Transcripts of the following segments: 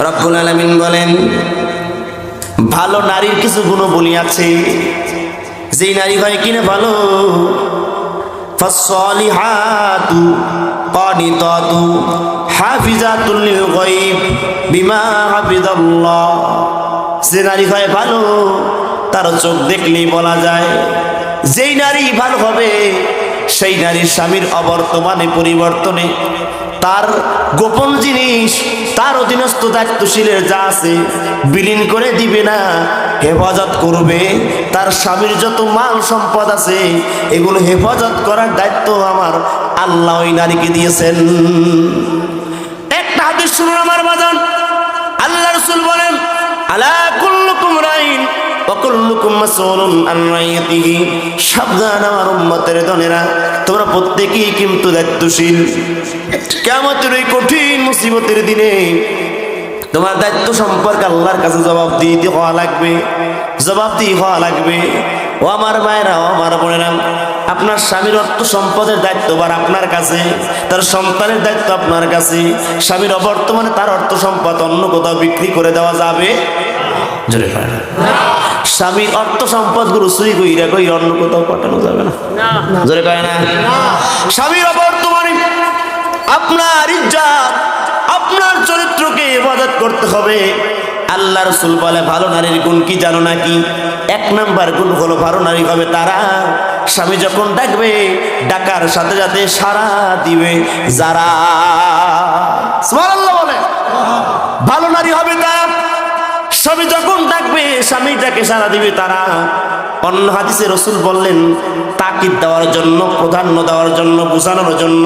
রব্বুল আলামিন বলেন, ভালো নারীর কিছু গুণবলী আছে, যেই নারী হয় কিনা ভালো। ফাসসালিহাতু কানিতাতু হাফিজাতুল লিল গায়ব বিমা হাফিজাল্লাহ। যে নারী হয় ভালো তার চোখ দেখলেই বলা যায়। যেই নারী ভালো হবে সেই নারীর স্বামীর অবর্তমানে পরিবর্তনে তার গোপন জিনিস তার অধীনস্থ দায়িত্বশীলের যা আছে বিলীন করে দিবে না, হেফাজত করবে। তার স্বামীর যত মাল সম্পদ আছে এগুলো হেফাজত করার দায়িত্ব আমার আল্লাহ ওই নারীকে দিয়েছেন। একটা হাদিস শুনুন আমার বাজান, আল্লাহ রাসূল বলেন, আলা কুল্লুকুম রাইন ওয়া কুল্লুকুম মাসউলুন আন রাইয়াতিহি। সাবধান আমার উম্মতের দনেরা, তোমরা প্রত্যেকেই কিন্তু দায়িত্বশীল। কিয়ামতের এই কঠিন মুসিবতের দিনে তোমার দায়িত্ব সম্পর্কে আল্লাহর কাছে জবাবদিহি হওয়া লাগবে, জবাবদিহি হওয়া লাগবে। ও আমার মায়েরা, ও আমার বোনেরা, আপনার স্বামীর অর্থ সম্পদের দায়িত্বভার আপনার কাছে, তার সন্তানের দায়িত্ব আপনার কাছে। স্বামীর অবর্তমানে তার অর্থ সম্পদ অন্য কোথাও বিক্রি করে দেওয়া যাবে? জোরে কয় না। স্বামীর অর্থ সম্পদ গুলো চুরি কইরা অন্য কোথাও পাঠানো যাবে না, জোরে কয় না। স্বামীর অবর্তমানে আপনার ইজ্জত আপনার চরিত্রকে হেফাজত করতে হবে। আল্লাহ রাসূল বলে, ভালো নারীর গুণ কি জানো নাকি? 1 নাম্বার গুণ হলো ভালো নারী হবে তারা স্বামী যখন ডাকবে ডাকার সাথে সাথে সাড়া দিবে যারা। সুবহানাল্লাহ বলে। ভালো নারী হবে তারা স্বামী যখন ডাকবে স্বামীটাকে সাড়া দিবে তারা। অন্য হাদিসে রাসূল বললেন, তাকিদ দেওয়ার জন্য, প্রাধান্য দেওয়ার জন্য, বোঝানোর জন্য,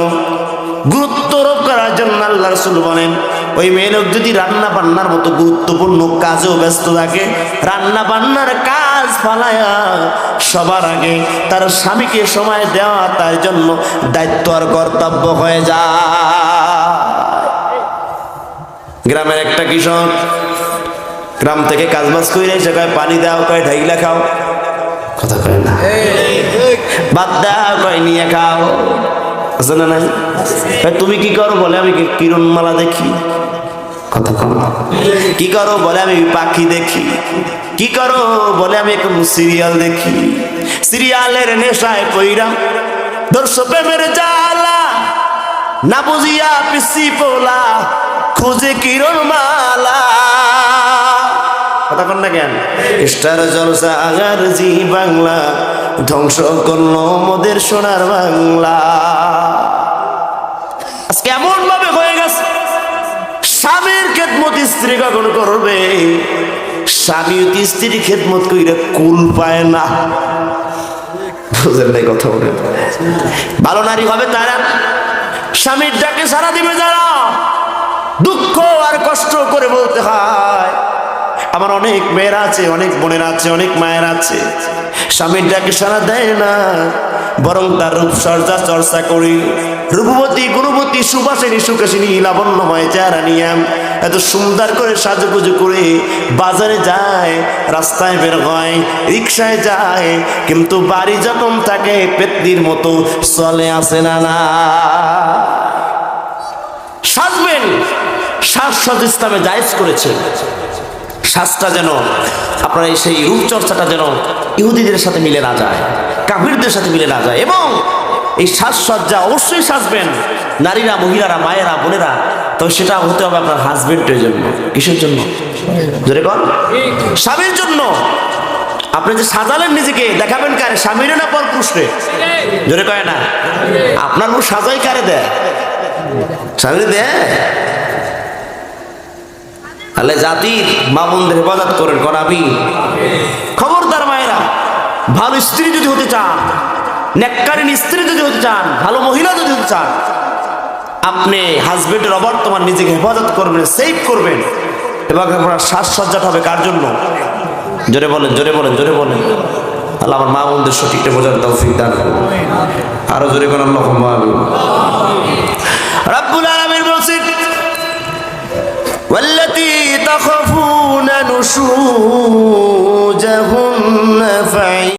গুরুত্ব আরোপ করার জন্য আল্লাহ রাসূল বলেন, ওই মেয়ে লোক যদি রান্না বান্নার মতো গুরুত্বপূর্ণ কাজেও ব্যস্ত থাকে, রান্না বান্নার কাজ ফালায়া সবার আগে তার স্বামীকে সময় দেওয়া তার জন্য দায়িত্ব আর কর্তব্য হয়ে যায়। গ্রামের একটা কৃষক গ্রাম থেকে কাজবাজ করে এসে কয়, পানি দাও, কয় ঢাইলা খাও, কথা কয় না। ভাত দাও, কয় নিয়ে খাও, আছে না নাই? তুমি কি করো? বলে আমি কিরণমালা দেখি, কথা কম। কি করো? বলে আমি পাখি দেখি। কি করো? বলে আমি এখন সিরিয়াল দেখি। সিরিয়ালের নেশায় পইরা দর্শ প্রেমের জ্বালা, না বুঝিয়া পিসি পোলা খুঁজে কিরণমালা, কথা কন না কেন? স্টার জলসা আগার জি বাংলা ধ্বংস করলো মোদের সোনার বাংলা। আজকে এমন ভাবে হয়ে গেছে, স্বামীর খেদমত স্ত্রী কখন করবে? স্বামী স্ত্রীর খেদমত কইরা কুল পায় না, বুঝেন নাই কথা বলে। ভালো নারী হবে তারা স্বামীর ডাকে সাড়া দিবে যারা। দুঃখ আর কষ্ট করে বলতে হয়, আমার অনেক মেয়েরা আছে, অনেক বোনেরা আছে, অনেক মায়ের আছে, স্বামীর ডাকে সাড়া দেয় না, বরং তার রূপসজ্জা চর্চা করি, রূপবতী গুণবতী সুবাসিনী সুখাসিনী লাবণ্যময় চেহারা নিয়ে এত সুন্দর করে সাজুগুজু করে বাজারে যায়, রাস্তায় বের হয়, রিক্সায় যায়, কিন্তু বাড়ি যখন থাকে পেতনির মতো চলে আসে না। না সাজবেন, সাজসজ্জ ইসলামে জায়েজ করেছে। সাজটা যেন আপনার সেই রূপচর্চাটা যেন ইহুদিদের সাথে মিলে না যায়, কাফিরদের সাথে মিলে না যায়। এবং এই সাজসজ্জা অবশ্যই সাজবেন নারীরা, মহিলারা, মায়েরা, বোনেরা, তবে সেটা হতে হবে আপনার হাজবেন্ডের জন্য। কিসের জন্য? জোরে কর। স্বামীর জন্য। আপনি যে সাজালেন নিজেকে, দেখাবেন কারে? স্বামীর না পর পুরুষরে? জোরে কয় না। আপনার মুখ সাজাই কারে দেয়? স্বামীর দেয়। আল্লাহ জাতির মা বোনদের হেফাজত করেন, কোন আমি। খবরদার মায়েরা, ভালো স্ত্রী যদি হতে চান, নেককারিনী স্ত্রী যদি হতে চান, ভালো মহিলা যদি হতে চান, আপনি হাজবেন্ডের অবর্তমান নিজেকে হেফাজত করবেন, সেভ করবেন। এবং আপনার সাজসজ্জাটা হবে কার জন্য? জোরে বলেন, জোরে বলেন, জোরে বলেন। আল্লাহ আমার মা বোনদের সঠিকটা বোঝার তৌফিক দান করুন। আরো জোরে করেন আল্লাহুম্মা আমিন। রব্বুল আলামিন বলেন, ওয়াল্লাতী তাখাফুনা নুশুজাহুন্না